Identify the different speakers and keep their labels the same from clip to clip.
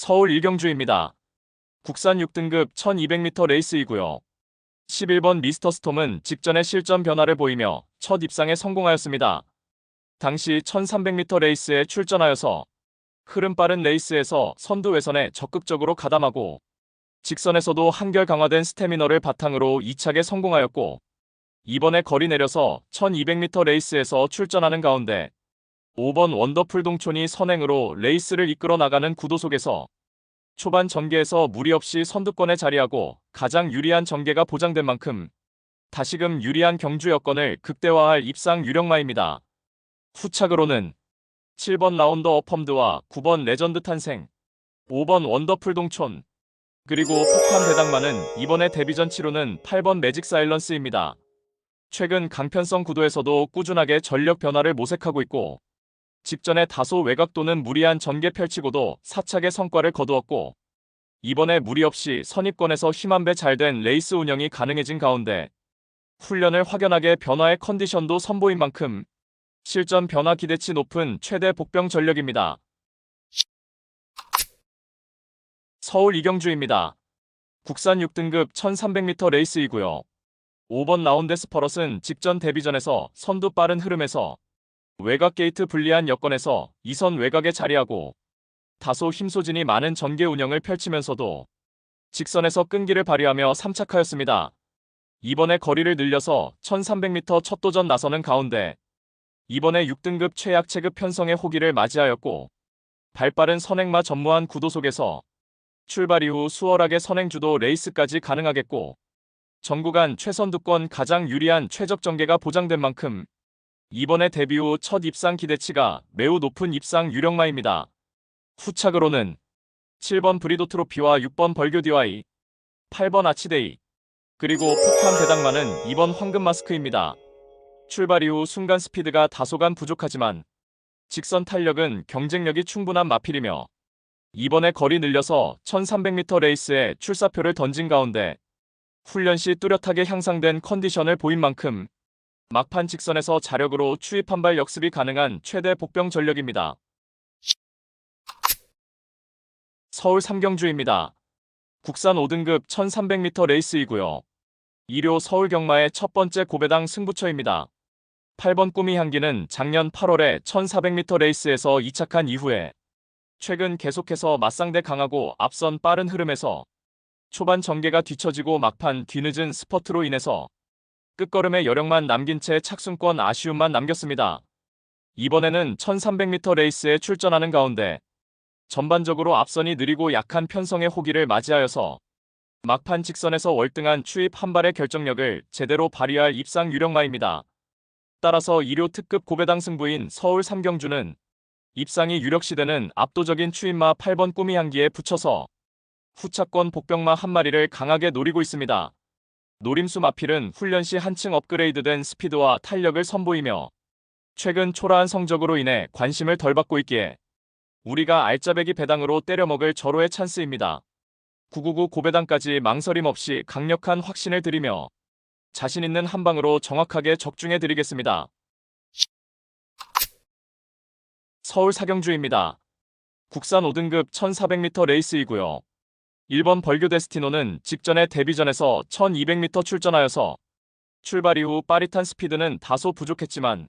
Speaker 1: 서울 일경주입니다. 국산 6등급 1200m 레이스이고요. 11번 미스터 스톰은 직전에 실전 변화를 보이며 첫 입상에 성공하였습니다. 당시 1300m 레이스에 출전하여서 흐름 빠른 레이스에서 선두 외선에 적극적으로 가담하고 직선에서도 한결 강화된 스태미너를 바탕으로 2착에 성공하였고 이번에 거리 내려서 1200m 레이스에서 출전하는 가운데 5번 원더풀 동촌이 선행으로 레이스를 이끌어 나가는 구도 속에서 초반 전개에서 무리 없이 선두권에 자리하고 가장 유리한 전개가 보장된 만큼 다시금 유리한 경주 여건을 극대화할 입상 유력마입니다. 후착으로는 7번 라운더 어펌드와 9번 레전드 탄생, 5번 원더풀 동촌, 그리고 폭탄 배당만은 이번에 데뷔전 치로는 8번 매직 사일런스입니다. 최근 강편성 구도에서도 꾸준하게 전력 변화를 모색하고 있고 직전에 다소 외곽 또는 무리한 전개 펼치고도 사착의 성과를 거두었고 이번에 무리 없이 선입권에서 힘안배 잘된 레이스 운영이 가능해진 가운데 훈련을 확연하게 변화의 컨디션도 선보인 만큼 실전 변화 기대치 높은 최대 복병 전력입니다. 서울 이경주입니다. 국산 6등급 1300m 레이스이고요. 5번 라운데스 퍼럿은 직전 데뷔전에서 선두 빠른 흐름에서 외곽 게이트 불리한 여건에서 2선 외곽에 자리하고 다소 힘소진이 많은 전개 운영을 펼치면서도 직선에서 끈기를 발휘하며 3착하였습니다. 이번에 거리를 늘려서 1300m 첫 도전 나서는 가운데 이번에 6등급 최약 체급 편성의 호기를 맞이하였고 발빠른 선행마 전무한 구도 속에서 출발 이후 수월하게 선행주도 레이스까지 가능하겠고 전 구간 최선두권 가장 유리한 최적 전개가 보장된 만큼 이번에 데뷔 후 첫 입상 기대치가 매우 높은 입상 유력마입니다. 후착으로는 7번 브리도 트로피와 6번 벌교 DY, 8번 아치데이, 그리고 폭탄 배당만은 2번 황금 마스크입니다. 출발 이후 순간 스피드가 다소간 부족하지만 직선 탄력은 경쟁력이 충분한 마필이며 이번에 거리 늘려서 1300m 레이스에 출사표를 던진 가운데 훈련 시 뚜렷하게 향상된 컨디션을 보인 만큼 막판 직선에서 자력으로 추입 한 발 역습이 가능한 최대 복병 전력입니다. 서울 삼경주입니다. 국산 5등급 1300m 레이스이고요. 2료 서울 경마의 첫 번째 고배당 승부처입니다. 8번 꿈이 향기는 작년 8월에 1400m 레이스에서 2착한 이후에 최근 계속해서 맞상대 강하고 앞선 빠른 흐름에서 초반 전개가 뒤처지고 막판 뒤늦은 스퍼트로 인해서 끝걸음에 여력만 남긴 채 착순권 아쉬움만 남겼습니다. 이번에는 1300m 레이스에 출전하는 가운데 전반적으로 앞선이 느리고 약한 편성의 호기를 맞이하여서 막판 직선에서 월등한 추입 한 발의 결정력을 제대로 발휘할 입상 유력마입니다. 따라서 2료 특급 고배당 승부인 서울 삼경주는 입상이 유력시되는 압도적인 추입마 8번 꿈이 향기에 붙여서 후차권 복병마 한 마리를 강하게 노리고 있습니다. 노림수 마필은 훈련 시 한층 업그레이드된 스피드와 탄력을 선보이며 최근 초라한 성적으로 인해 관심을 덜 받고 있기에 우리가 알짜배기 배당으로 때려먹을 절호의 찬스입니다. 999 고배당까지 망설임 없이 강력한 확신을 드리며 자신 있는 한 방으로 정확하게 적중해 드리겠습니다. 서울 사경주입니다. 국산 5등급 1400m 레이스이고요. 1번 벌교 데스티노는 직전에 데뷔전에서 1200m 출전하여서 출발 이후 빠릿한 스피드는 다소 부족했지만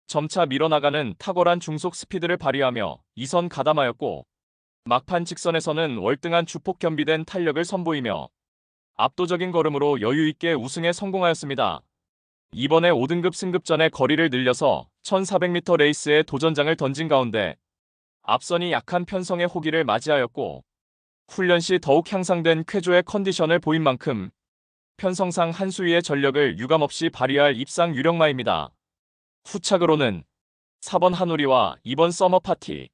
Speaker 1: 점차 밀어나가는 탁월한 중속 스피드를 발휘하며 2선 가담하였고 막판 직선에서는 월등한 주폭 겸비된 탄력을 선보이며 압도적인 걸음으로 여유있게 우승에 성공하였습니다. 이번에 5등급 승급전의 거리를 늘려서 1400m 레이스에 도전장을 던진 가운데 앞선이 약한 편성의 호기를 맞이하였고 훈련 시 더욱 향상된 쾌조의 컨디션을 보인 만큼 편성상 한 수위의 전력을 유감없이 발휘할 입상 유력마입니다. 후착으로는 4번 한우리와 2번 서머파티,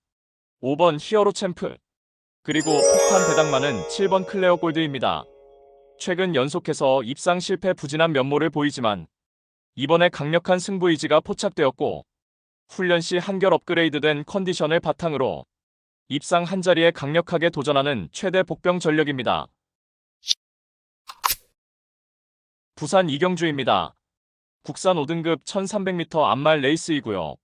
Speaker 1: 5번 히어로 챔프, 그리고 폭탄 배당만은 7번 클레어 골드입니다. 최근 연속해서 입상 실패 부진한 면모를 보이지만 이번에 강력한 승부 의지가 포착되었고 훈련 시 한결 업그레이드된 컨디션을 바탕으로 입상 한자리에 강력하게 도전하는 최대 복병 전력입니다. 부산 이경주입니다. 국산 5등급 1300m 암말 레이스이고요.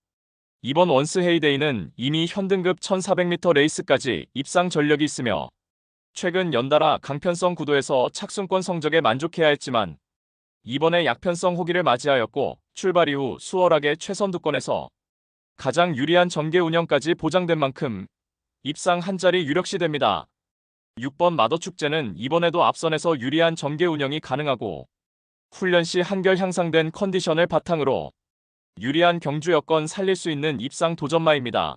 Speaker 1: 이번 원스 헤이데이는 이미 현등급 1400m 레이스까지 입상 전력이 있으며 최근 연달아 강편성 구도에서 착순권 성적에 만족해야 했지만 이번에 약편성 호기를 맞이하였고 출발 이후 수월하게 최선두권에서 가장 유리한 전개 운영까지 보장된 만큼 입상 한 자리 유력시됩니다. 6번 마더축제는 이번에도 앞선에서 유리한 전개 운영이 가능하고 훈련 시 한결 향상된 컨디션을 바탕으로 유리한 경주 여건 살릴 수 있는 입상 도전마입니다.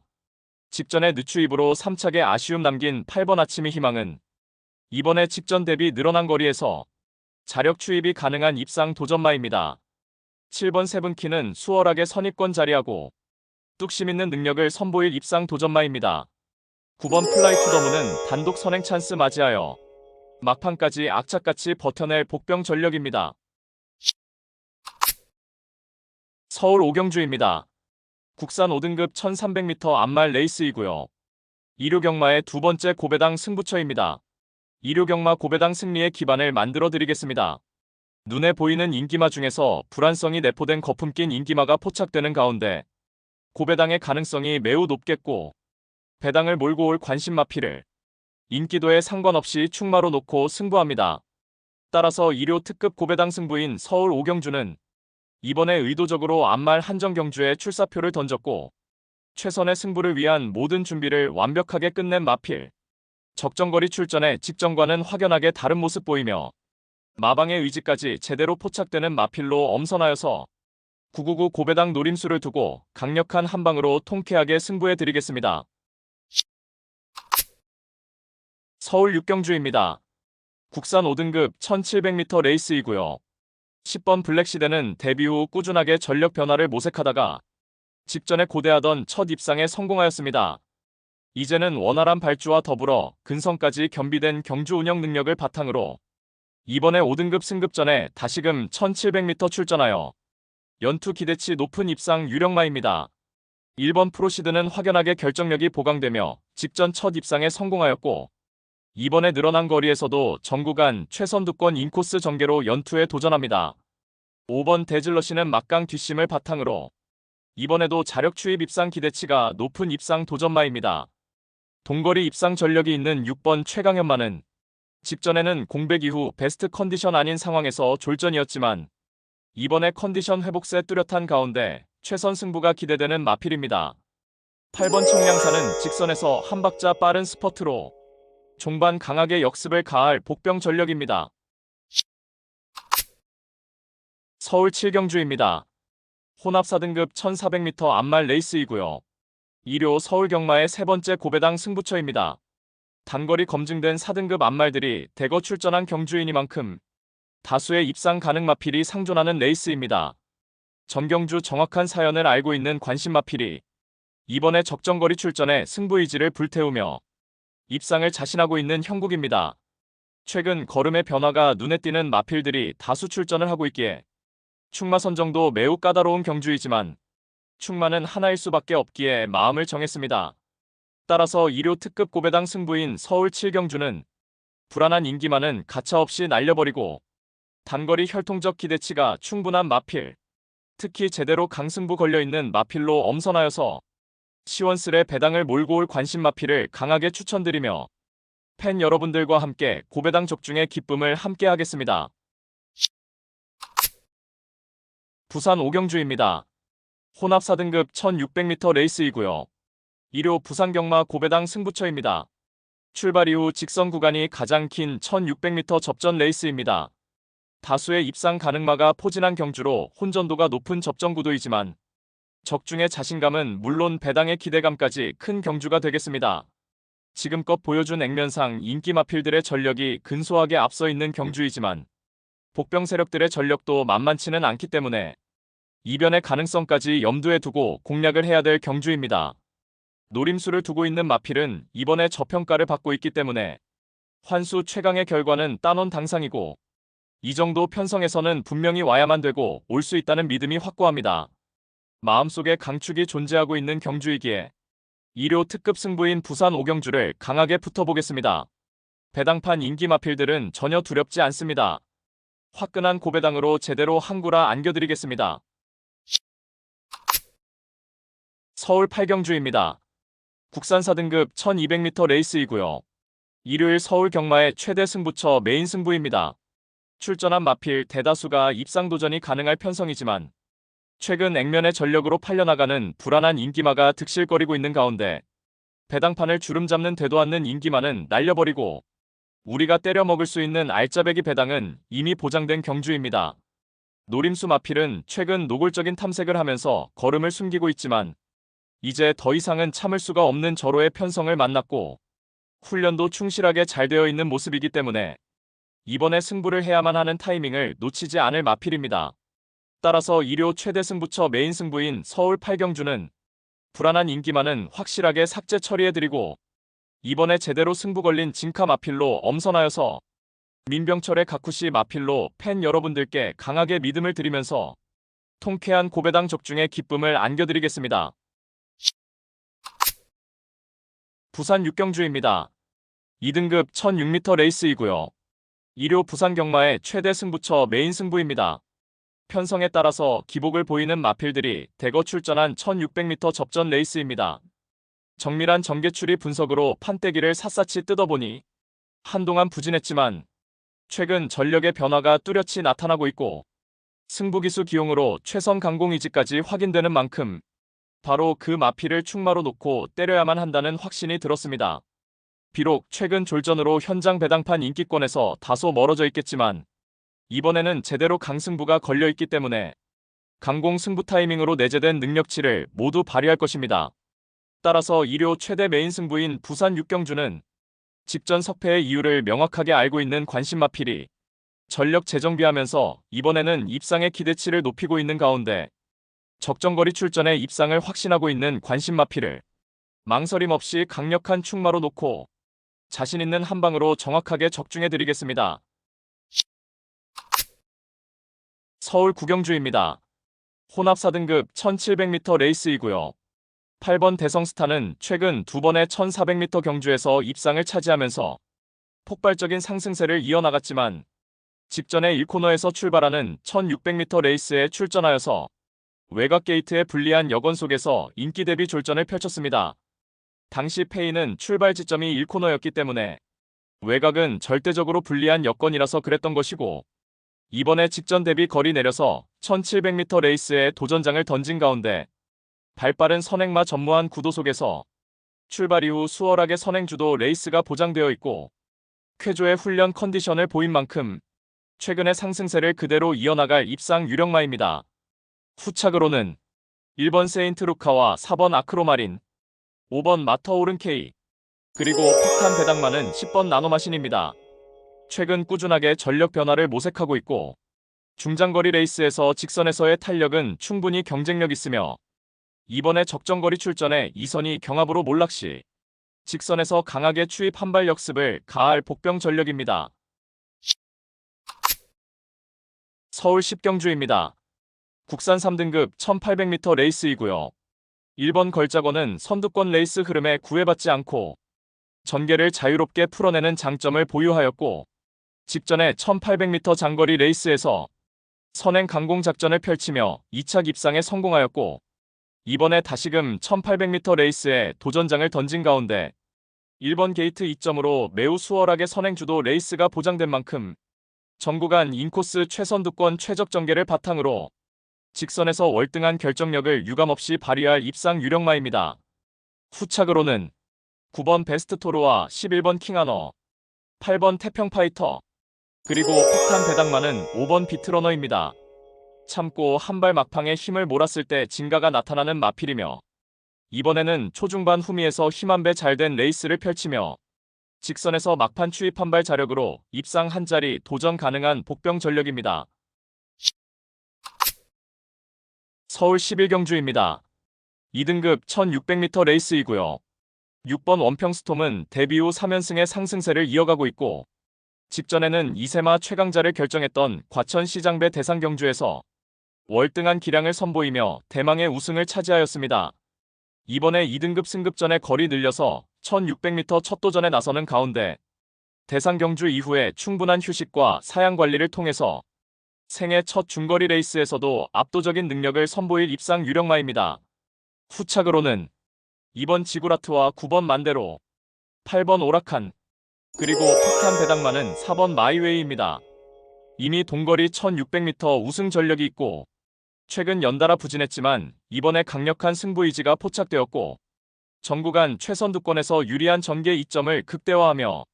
Speaker 1: 직전에 늦추입으로 3착에 아쉬움 남긴 8번 아침의 희망은 이번에 직전 대비 늘어난 거리에서 자력 추입이 가능한 입상 도전마입니다. 7번 세븐키는 수월하게 선입권 자리하고 뚝심 있는 능력을 선보일 입상 도전마입니다. 9번 플라이 투 더문은 단독 선행 찬스 맞이하여 막판까지 악착같이 버텨낼 복병 전력입니다. 서울 오경주입니다. 국산 5등급 1300m 암말 레이스이고요. 이류경마의 두 번째 고배당 승부처입니다. 이류경마 고배당 승리의 기반을 만들어 드리겠습니다. 눈에 보이는 인기마 중에서 불안성이 내포된 거품 낀 인기마가 포착되는 가운데 고배당의 가능성이 매우 높겠고 배당을 몰고 올 관심 마피를 인기도에 상관없이 충마로 놓고 승부합니다. 따라서 1호 특급 고배당 승부인 서울 오경주는 이번에 의도적으로 암말 한정 경주에 출사표를 던졌고 최선의 승부를 위한 모든 준비를 완벽하게 끝낸 마필. 적정거리 출전에 직전과는 확연하게 다른 모습 보이며 마방의 의지까지 제대로 포착되는 마필로 엄선하여서 999 고배당 노림수를 두고 강력한 한방으로 통쾌하게 승부해드리겠습니다. 서울 육경주입니다. 국산 5등급 1700m 레이스이고요. 10번 블랙시대는 데뷔 후 꾸준하게 전력 변화를 모색하다가 직전에 고대하던 첫 입상에 성공하였습니다. 이제는 원활한 발주와 더불어 근성까지 겸비된 경주 운영 능력을 바탕으로 이번에 5등급 승급전에 다시금 1700m 출전하여 연투 기대치 높은 입상 유력마입니다. 1번 프로시드는 확연하게 결정력이 보강되며 직전 첫 입상에 성공하였고 이번에 늘어난 거리에서도 전구간 최선두권 인코스 전개로 연투에 도전합니다. 5번 데즐러시는 막강 뒷심을 바탕으로 이번에도 자력 추입 입상 기대치가 높은 입상 도전마입니다. 동거리 입상 전력이 있는 6번 최강현마는 직전에는 공백 이후 베스트 컨디션 아닌 상황에서 졸전이었지만 이번에 컨디션 회복세 뚜렷한 가운데 최선 승부가 기대되는 마필입니다. 8번 청량사는 직선에서 한 박자 빠른 스퍼트로 종반 강하게 역습을 가할 복병 전력입니다. 서울 7경주입니다. 혼합 4등급 1400m 암말 레이스이고요. 2료 서울 경마의 세 번째 고배당 승부처입니다. 단거리 검증된 4등급 암말들이 대거 출전한 경주이니만큼 다수의 입상 가능 마필이 상존하는 레이스입니다. 전경주 정확한 사연을 알고 있는 관심 마필이 이번에 적정거리 출전에 승부 의지를 불태우며 입상을 자신하고 있는 형국입니다. 최근 걸음의 변화가 눈에 띄는 마필들이 다수 출전을 하고 있기에 충마 선정도 매우 까다로운 경주이지만 충마는 하나일 수밖에 없기에 마음을 정했습니다. 따라서 2료 특급 고배당 승부인 서울 7경주는 불안한 인기만은 가차없이 날려버리고 단거리 혈통적 기대치가 충분한 마필, 특히 제대로 강승부 걸려있는 마필로 엄선하여서 시원스레 배당을 몰고 올 관심 마필을 강하게 추천드리며 팬 여러분들과 함께 고배당 적중의 기쁨을 함께 하겠습니다. 부산 오경주입니다. 혼합 4등급 1600m 레이스이고요. 1료 부산경마 고배당 승부처입니다. 출발 이후 직선 구간이 가장 긴 1600m 접전 레이스입니다. 다수의 입상 가능마가 포진한 경주로 혼전도가 높은 접전 구도이지만 적중의 자신감은 물론 배당의 기대감까지 큰 경주가 되겠습니다. 지금껏 보여준 액면상 인기 마필들의 전력이 근소하게 앞서 있는 경주이지만 복병 세력들의 전력도 만만치는 않기 때문에 이변의 가능성까지 염두에 두고 공략을 해야 될 경주입니다. 노림수를 두고 있는 마필은 이번에 저평가를 받고 있기 때문에 환수 최강의 결과는 따놓은 당상이고 이 정도 편성에서는 분명히 와야만 되고 올 수 있다는 믿음이 확고합니다. 마음속에 강축이 존재하고 있는 경주이기에 2료 특급 승부인 부산 오경주를 강하게 붙어보겠습니다. 배당판 인기 마필들은 전혀 두렵지 않습니다. 화끈한 고배당으로 제대로 항구라 안겨드리겠습니다. 서울 8경주입니다. 국산 4등급 1200m 레이스이고요. 일요일 서울 경마의 최대 승부처 메인 승부입니다. 출전한 마필 대다수가 입상 도전이 가능할 편성이지만 최근 액면의 전력으로 팔려나가는 불안한 인기마가 득실거리고 있는 가운데 배당판을 주름 잡는 되도 않는 인기마는 날려버리고 우리가 때려 먹을 수 있는 알짜배기 배당은 이미 보장된 경주입니다. 노림수 마필은 최근 노골적인 탐색을 하면서 걸음을 숨기고 있지만 이제 더 이상은 참을 수가 없는 절호의 편성을 만났고 훈련도 충실하게 잘 되어 있는 모습이기 때문에 이번에 승부를 해야만 하는 타이밍을 놓치지 않을 마필입니다. 따라서 일요 최대 승부처 메인 승부인 서울 8경주는 불안한 인기만은 확실하게 삭제 처리해드리고 이번에 제대로 승부 걸린 진카 마필로 엄선하여서 민병철의 가쿠시 마필로 팬 여러분들께 강하게 믿음을 드리면서 통쾌한 고배당 적중의 기쁨을 안겨드리겠습니다. 부산 6경주입니다. 2등급 1006m 레이스이고요. 일요 부산 경마의 최대 승부처 메인 승부입니다. 편성에 따라서 기복을 보이는 마필들이 대거 출전한 1600m 접전 레이스입니다. 정밀한 전개추리 분석으로 판때기를 샅샅이 뜯어보니 한동안 부진했지만 최근 전력의 변화가 뚜렷이 나타나고 있고 승부기수 기용으로 최선 강공의지까지 확인되는 만큼 바로 그 마필을 충마로 놓고 때려야만 한다는 확신이 들었습니다. 비록 최근 졸전으로 현장 배당판 인기권에서 다소 멀어져 있겠지만 이번에는 제대로 강승부가 걸려있기 때문에 강공 승부 타이밍으로 내재된 능력치를 모두 발휘할 것입니다. 따라서 일요 최대 메인 승부인 부산 6경주는 직전 석패의 이유를 명확하게 알고 있는 관심마필이 전력 재정비하면서 이번에는 입상의 기대치를 높이고 있는 가운데 적정거리 출전에 입상을 확신하고 있는 관심마필을 망설임 없이 강력한 충마로 놓고 자신 있는 한 방으로 정확하게 적중해드리겠습니다. 서울 9경주입니다. 혼합 4등급 1700m 레이스이고요. 8번 대성스타는 최근 2번의 1400m 경주에서 입상을 차지하면서 폭발적인 상승세를 이어나갔지만 직전에 1코너에서 출발하는 1600m 레이스에 출전하여서 외곽 게이트의 불리한 여건 속에서 인기 대비 졸전을 펼쳤습니다. 당시 페이는 출발 지점이 1코너였기 때문에 외곽은 절대적으로 불리한 여건이라서 그랬던 것이고 이번에 직전 대비 거리 내려서 1700m 레이스에 도전장을 던진 가운데 발빠른 선행마 전무한 구도 속에서 출발 이후 수월하게 선행주도 레이스가 보장되어 있고 쾌조의 훈련 컨디션을 보인 만큼 최근의 상승세를 그대로 이어나갈 입상 유력마입니다. 후착으로는 1번 세인트 루카와 4번 아크로마린, 5번 마터오른 K, 그리고 폭탄 배당마는 10번 나노마신입니다. 최근 꾸준하게 전력 변화를 모색하고 있고 중장거리 레이스에서 직선에서의 탄력은 충분히 경쟁력 있으며 이번에 적정거리 출전에 이선희 경합으로 몰락시 직선에서 강하게 추입 한발 역습을 가할 복병 전력입니다. 서울 10경주입니다. 국산 3등급 1800m 레이스이고요. 1번 걸작원은 선두권 레이스 흐름에 구애받지 않고 전개를 자유롭게 풀어내는 장점을 보유하였고 직전에 1800m 장거리 레이스에서 선행 강공 작전을 펼치며 2차 입상에 성공하였고 이번에 다시금 1800m 레이스에 도전장을 던진 가운데 1번 게이트 2점으로 매우 수월하게 선행주도 레이스가 보장된 만큼 전구간 인코스 최선두권 최적 전개를 바탕으로 직선에서 월등한 결정력을 유감없이 발휘할 입상 유력마입니다. 후착으로는 9번 베스트 토르와 11번 킹하너, 8번 태평파이터, 그리고 폭탄 배당마는 5번 비트러너입니다. 참고 한발 막판에 힘을 몰았을 때 진가가 나타나는 마필이며 이번에는 초중반 후미에서 힘 한 배 잘된 레이스를 펼치며 직선에서 막판 추입 한발 자력으로 입상 한 자리 도전 가능한 복병 전력입니다. 서울 11경주입니다. 2등급 1600m 레이스이고요. 6번 원평스톰은 데뷔 후 3연승의 상승세를 이어가고 있고 직전에는 이세마 최강자를 결정했던 과천시장배 대상경주에서 월등한 기량을 선보이며 대망의 우승을 차지하였습니다. 이번에 2등급 승급전에 거리 늘려서 1600m 첫 도전에 나서는 가운데 대상경주 이후에 충분한 휴식과 사양 관리를 통해서 생애 첫 중거리 레이스에서도 압도적인 능력을 선보일 입상 유력마입니다. 후착으로는 2번 지구라트와 9번 만데로, 8번 오라칸, 그리고 폭탄 배당만은 4번 마이웨이입니다. 이미 동거리 1600m 우승 전력이 있고 최근 연달아 부진했지만 이번에 강력한 승부 의지가 포착되었고 정구간 최선두권에서 유리한 전개 이점을 극대화하며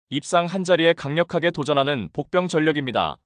Speaker 1: 입상 한자리에 강력하게 도전하는 복병 전력입니다.